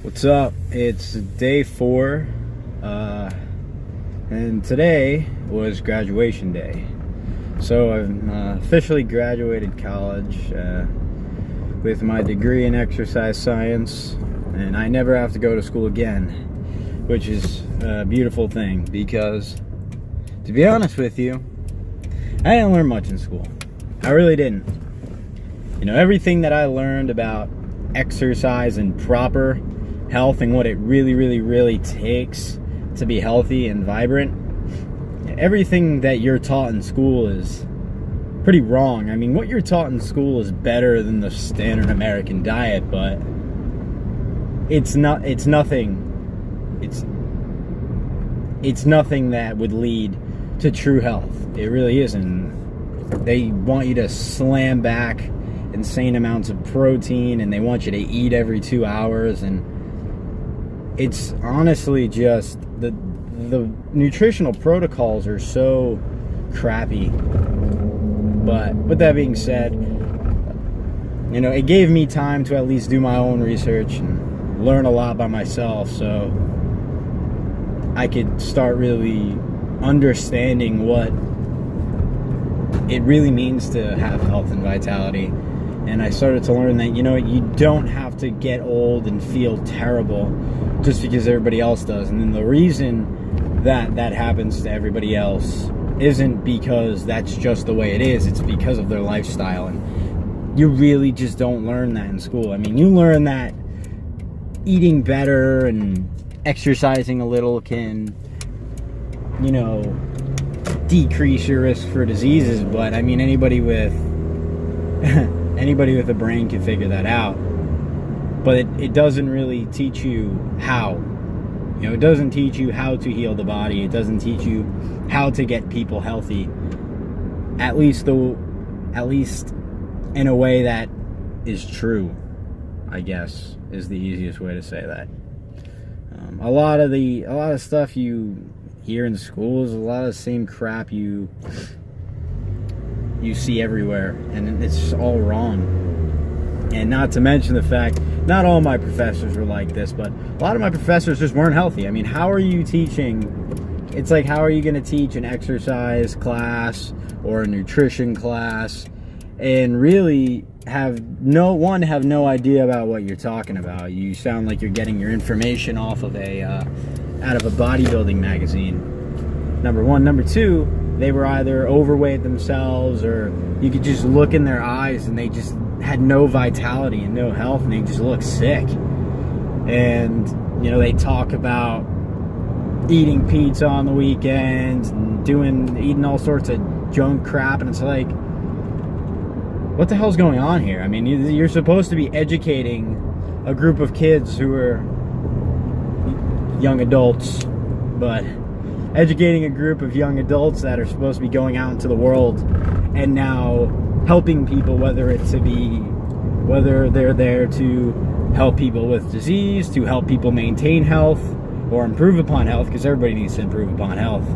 What's up? It's day 4, and today was graduation day. So I've officially graduated college with my degree in exercise science, and I never have to go to school again, which is a beautiful thing because, to be honest with you, I didn't learn much in school. I really didn't. You know, everything that I learned about exercise and proper health and what it really takes to be healthy and vibrant, everything that you're taught in school is pretty wrong. I mean, what you're taught in school is better than the standard American diet, but it's nothing that would lead to true health. It really isn't. They want you to slam back insane amounts of protein, and they want you to eat every 2 hours, and it's honestly just the nutritional protocols are so crappy. But with that being said, you know, it gave me time to at least do my own research and learn a lot by myself, so I could start really understanding what it really means to have health and vitality. And I started to learn that, you know, you don't have to get old and feel terrible just because everybody else does. And then the reason that happens to everybody else isn't because that's just the way it is. It's because of their lifestyle. And you really just don't learn that in school. I mean, you learn that eating better and exercising a little can, you know, decrease your risk for diseases. But I mean, anybody with a brain can figure that out. But it doesn't really teach you how. You know, it doesn't teach you how to heal the body. It doesn't teach you how to get people healthy. At least in a way that is true, I guess, is the easiest way to say that. A lot of stuff you hear in schools, a lot of the same crap you see everywhere, and it's all wrong. And not to mention the fact, not all my professors were like this, but a lot of my professors just weren't healthy. I mean, how are you teaching? It's like, how are you going to teach an exercise class or a nutrition class and really have no idea about what you're talking about? You sound like you're getting your information off of out of a bodybuilding magazine. Number one. Number two, they were either overweight themselves, or you could just look in their eyes and they just had no vitality and no health, and they just look sick. And, you know, they talk about eating pizza on the weekends and eating all sorts of junk crap, and it's like, what the hell's going on here? I mean, you're supposed to be educating a group of kids who are young adults, but educating a group of young adults that are supposed to be going out into the world and now helping people, whether they're there to help people with disease, to help people maintain health or improve upon health, because everybody needs to improve upon health,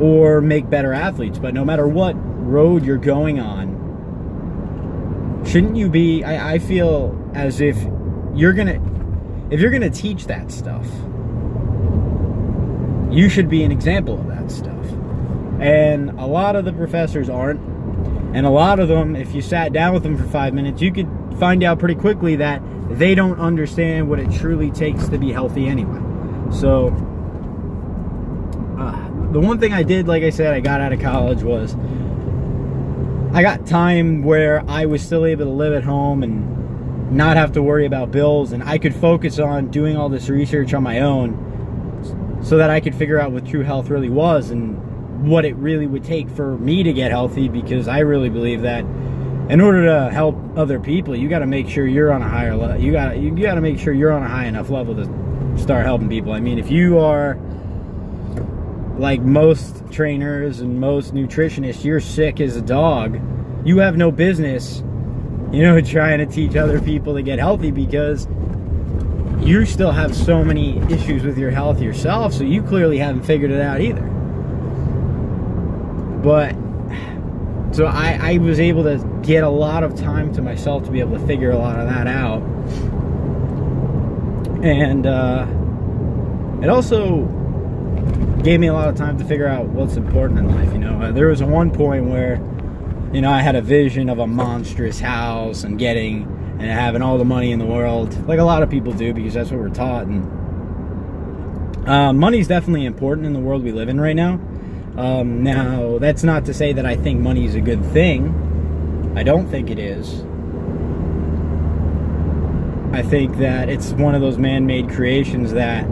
or make better athletes. But no matter what road you're going on, shouldn't you be, I feel as if you're gonna teach that stuff, you should be an example of that stuff. And a lot of the professors aren't. And a lot of them, if you sat down with them for 5 minutes, you could find out pretty quickly that they don't understand what it truly takes to be healthy anyway. So, the one thing I did, like I said, I got out of college, was I got time where I was still able to live at home and not have to worry about bills, and I could focus on doing all this research on my own so that I could figure out what true health really was and what it really would take for me to get healthy, because I really believe that in order to help other people, you got to make sure you're on a higher level. You got to make sure you're on a high enough level to start helping people. I mean, if you are like most trainers and most nutritionists, you're sick as a dog, you have no business, you know, trying to teach other people to get healthy, because you still have so many issues with your health yourself, so you clearly haven't figured it out either. But so I was able to get a lot of time to myself to be able to figure a lot of that out. And it also gave me a lot of time to figure out what's important in life. There was one point where, I had a vision of a monstrous house and having all the money in the world, like a lot of people do, because that's what we're taught. And money's definitely important in the world we live in right now. Now, that's not to say that I think money is a good thing. I don't think it is. I think that it's one of those man-made creations that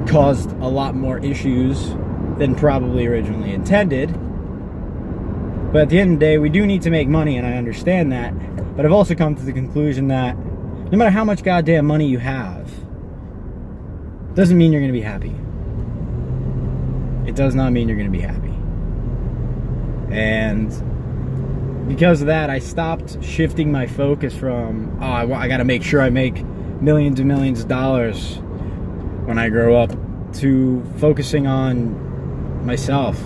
caused a lot more issues than probably originally intended. But at the end of the day, we do need to make money, and I understand that. But I've also come to the conclusion that no matter how much goddamn money you have, doesn't mean you're going to be happy. It does not mean you're going to be happy. And because of that, I stopped shifting my focus from, I got to make sure I make millions and millions of dollars when I grow up, to focusing on myself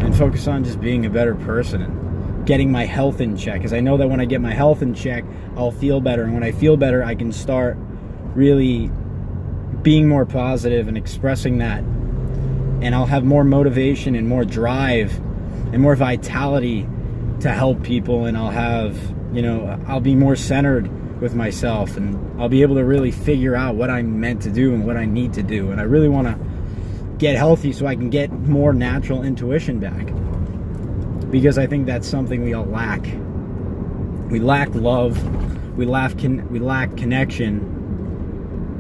and focus on just being a better person and getting my health in check. Because I know that when I get my health in check, I'll feel better. And when I feel better, I can start really being more positive and expressing that. And I'll have more motivation and more drive and more vitality to help people. And I'll have, I'll be more centered with myself, and I'll be able to really figure out what I'm meant to do and what I need to do. And I really want to get healthy so I can get more natural intuition back, because I think that's something we all lack. We lack love, we lack connection,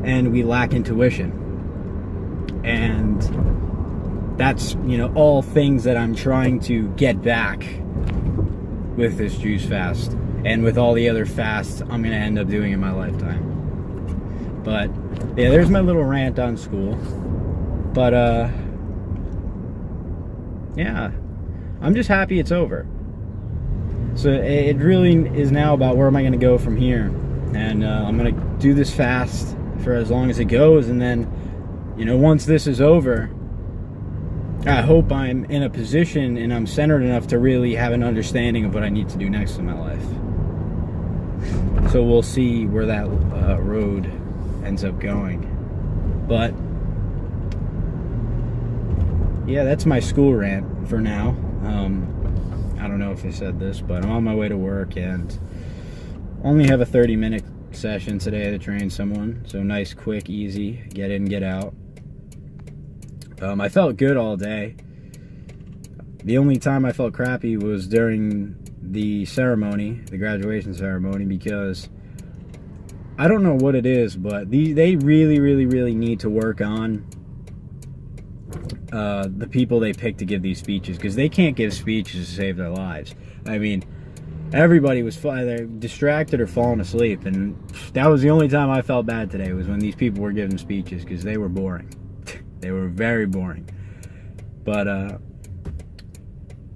and we lack intuition. And that's, all things that I'm trying to get back with this juice fast, and with all the other fasts I'm going to end up doing in my lifetime. But yeah, there's my little rant on school. But yeah, I'm just happy it's over. So it really is now about where am I going to go from here. And I'm going to do this fast for as long as it goes, and then, once this is over, I hope I'm in a position and I'm centered enough to really have an understanding of what I need to do next in my life. So we'll see where that road ends up going. But yeah, that's my school rant for now. I don't know if I said this, but I'm on my way to work and only have a 30-minute session today to train someone. So nice, quick, easy, get in, get out. I felt good all day. The only time I felt crappy was during the ceremony, the graduation ceremony, because I don't know what it is, but they really, really, really need to work on the people they pick to give these speeches, because they can't give speeches to save their lives. I mean, everybody was either distracted or falling asleep, and that was the only time I felt bad today, was when these people were giving speeches, because they were boring. They were very boring. But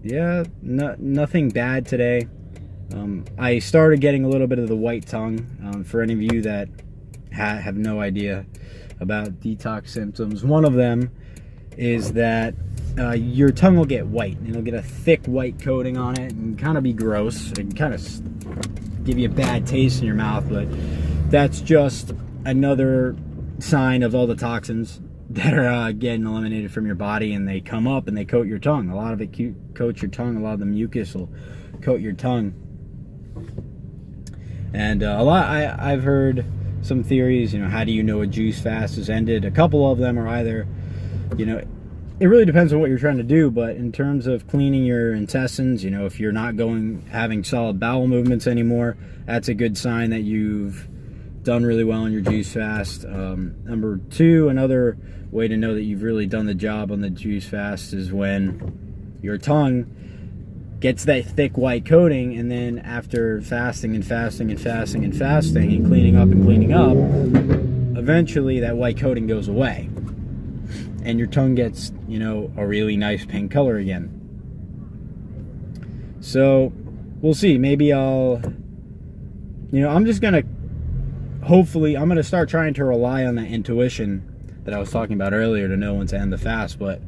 yeah, nothing bad today. I started getting a little bit of the white tongue. For any of you that have no idea about detox symptoms, one of them is that your tongue will get white. It'll get a thick white coating on it and kind of be gross. It can kind of give you a bad taste in your mouth, but that's just another sign of all the toxins that are getting eliminated from your body, and they come up and they coat your tongue. A lot of it coats your tongue. A lot of the mucus will coat your tongue. And I've heard some theories, how do you know a juice fast has ended? A couple of them are either, it really depends on what you're trying to do, but in terms of cleaning your intestines, if you're not having solid bowel movements anymore, that's a good sign that you've done really well on your juice fast. Number two, another way to know that you've really done the job on the juice fast is when your tongue gets that thick white coating, and then after fasting and fasting and fasting and fasting and cleaning up, eventually that white coating goes away and your tongue gets, a really nice pink color again. So we'll see. Maybe I'm just gonna, hopefully I'm gonna start trying to rely on that intuition that I was talking about earlier to know when to end the fast. But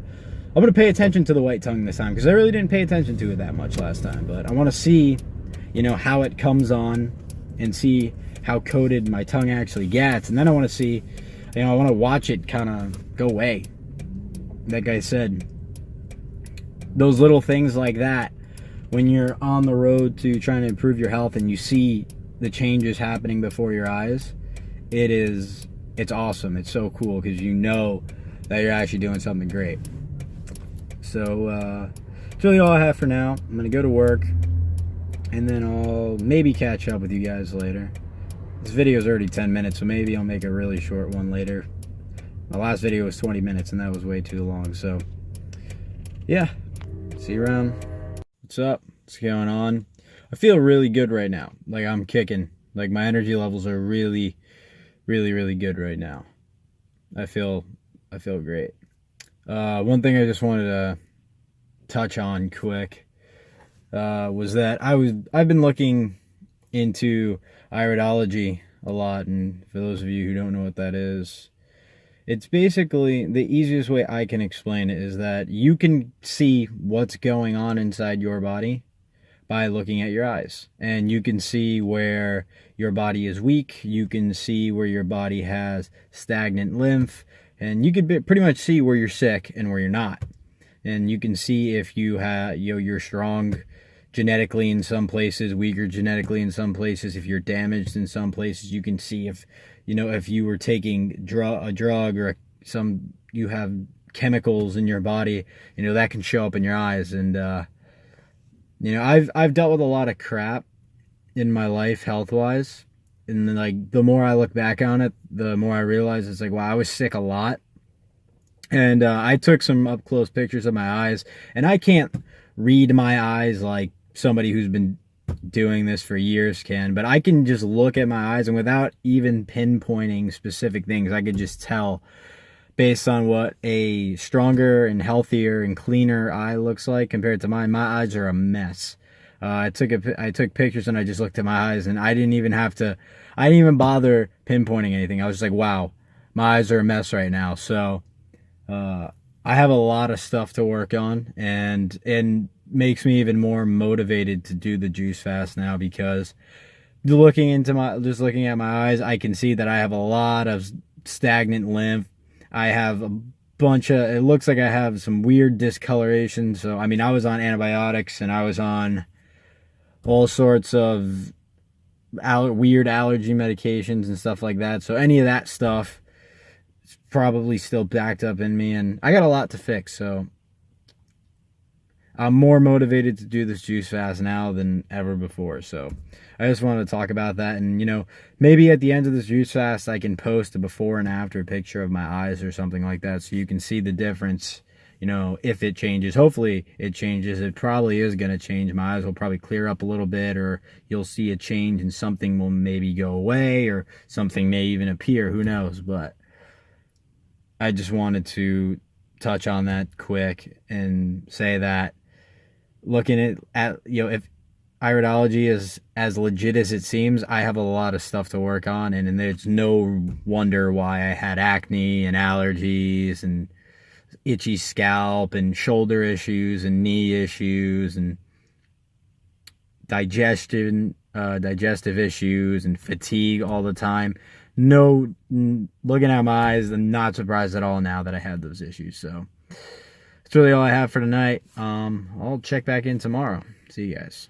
I'm going to pay attention to the white tongue this time, because I really didn't pay attention to it that much last time. But I want to see, how it comes on, and see how coated my tongue actually gets, and then I want to see, I want to watch it kind of go away. Like I said, those little things like that, when you're on the road to trying to improve your health and you see the changes happening before your eyes, it's awesome. It's so cool because you know that you're actually doing something great. So that's really all I have for now. I'm gonna go to work, and then I'll maybe catch up with you guys later. This video is already 10 minutes, so maybe I'll make a really short one later. My last video was 20 minutes, and that was way too long. So yeah, see you around. What's up? What's going on? I feel really good right now. Like, I'm kicking. Like, my energy levels are really, really, really good right now. I feel great. One thing I just wanted to touch on quick was that I've been looking into iridology a lot, and for those of you who don't know what that is, it's basically, the easiest way I can explain it is that you can see what's going on inside your body by looking at your eyes. And you can see where your body is weak, you can see where your body has stagnant lymph, and you can pretty much see where you're sick and where you're not. And you can see if you have, you're strong genetically in some places, weaker genetically in some places. If you're damaged in some places, you can see if you were taking a drug or you have chemicals in your body, that can show up in your eyes. And I've dealt with a lot of crap in my life health-wise, and then, like, the more I look back on it, the more I realize it's like, wow, I was sick a lot. And I took some up-close pictures of my eyes, and I can't read my eyes like somebody who's been doing this for years can, but I can just look at my eyes, and without even pinpointing specific things, I could just tell based on what a stronger and healthier and cleaner eye looks like compared to mine. My eyes are a mess. I took pictures and I just looked at my eyes, and I didn't even bother pinpointing anything. I was just like, wow, my eyes are a mess right now. So I have a lot of stuff to work on, and makes me even more motivated to do the juice fast now, because just looking at my eyes, I can see that I have a lot of stagnant lymph. I have a bunch of, it looks like I have some weird discoloration. So I mean, I was on antibiotics, and I was on all sorts of weird allergy medications and stuff like that. So any of that stuff is probably still backed up in me, and I got a lot to fix. So I'm more motivated to do this juice fast now than ever before. So I just wanted to talk about that. And, maybe at the end of this juice fast, I can post a before and after picture of my eyes or something like that, so you can see the difference, if it changes. Hopefully it changes. It probably is going to change. My eyes will probably clear up a little bit, or you'll see a change and something will maybe go away, or something may even appear. Who knows? But I just wanted to touch on that quick and say that, looking at if iridology is as legit as it seems, I have a lot of stuff to work on, and there's no wonder why I had acne and allergies and itchy scalp and shoulder issues and knee issues and digestive issues and fatigue all the time. Looking at my eyes, I'm not surprised at all now that I had those issues. So that's really all I have for tonight. I'll check back in tomorrow. See you guys.